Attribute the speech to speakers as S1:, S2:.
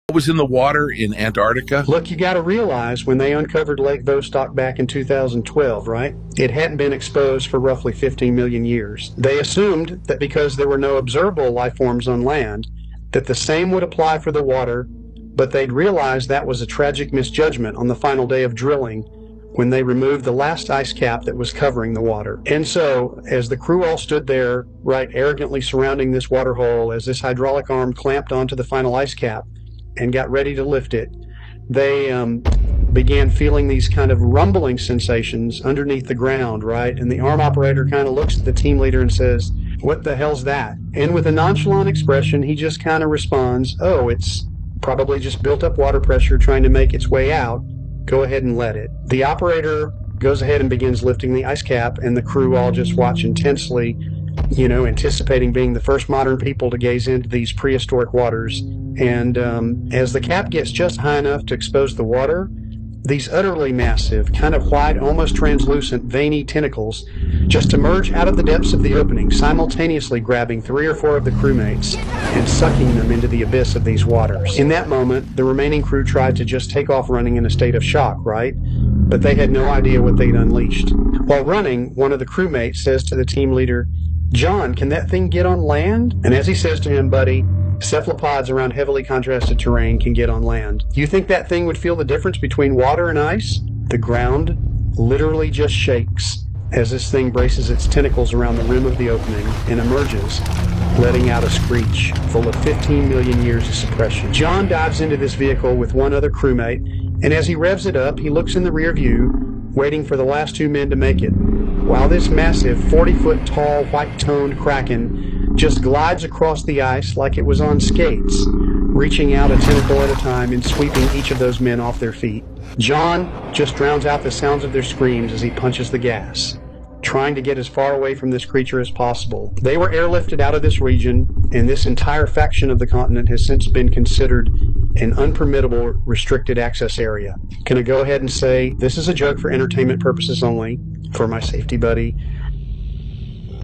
S1: What was in the water in Antarctica?
S2: Look, you got to realize when they uncovered Lake Vostok back in 2012, right? It hadn't been exposed for roughly 15 million years. They assumed that because there were no observable life forms on land, that the same would apply for the water, but they'd realized that was a tragic misjudgment on the final day of drilling when they removed the last ice cap that was covering the water. And so, as the crew all stood there, right, arrogantly surrounding this water hole, as this hydraulic arm clamped onto the final ice cap and got ready to lift it, they began feeling these kind of rumbling sensations underneath the ground, right? And the arm operator kind of looks at the team leader and says, "What the hell's that?" And with a nonchalant expression, he just kind of responds, "Oh, it's probably just built up water pressure trying to make its way out. Go ahead and let it." The operator goes ahead and begins lifting the ice cap, and the crew all just watch intensely, anticipating being the first modern people to gaze into these prehistoric waters. And as the cap gets just high enough to expose the water, these utterly massive, kind of white, almost translucent, veiny tentacles just emerge out of the depths of the opening, simultaneously grabbing 3 or 4 of the crewmates and sucking them into the abyss of these waters. In that moment, the remaining crew tried to just take off running in a state of shock, right? But they had no idea what they'd unleashed. While running, one of the crewmates says to the team leader, "John, can that thing get on land?" And as he says to him, "Buddy, cephalopods around heavily contrasted terrain can get on land. You think that thing would feel the difference between water and ice?" The ground literally just shakes as this thing braces its tentacles around the rim of the opening and emerges, letting out a screech full of 15 million years of suppression. John dives into this vehicle with one other crewmate, and as he revs it up, he looks in the rear view, waiting for the last 2 men to make it, while this massive 40-foot tall white-toned kraken just glides across the ice like it was on skates, reaching out a tentacle at a time and sweeping each of those men off their feet. John just drowns out the sounds of their screams as he punches the gas, trying to get as far away from this creature as possible. They were airlifted out of this region, and this entire faction of the continent has since been considered an unpermittable restricted access area. Can I go ahead and say this is a joke for entertainment purposes only, for my safety buddy?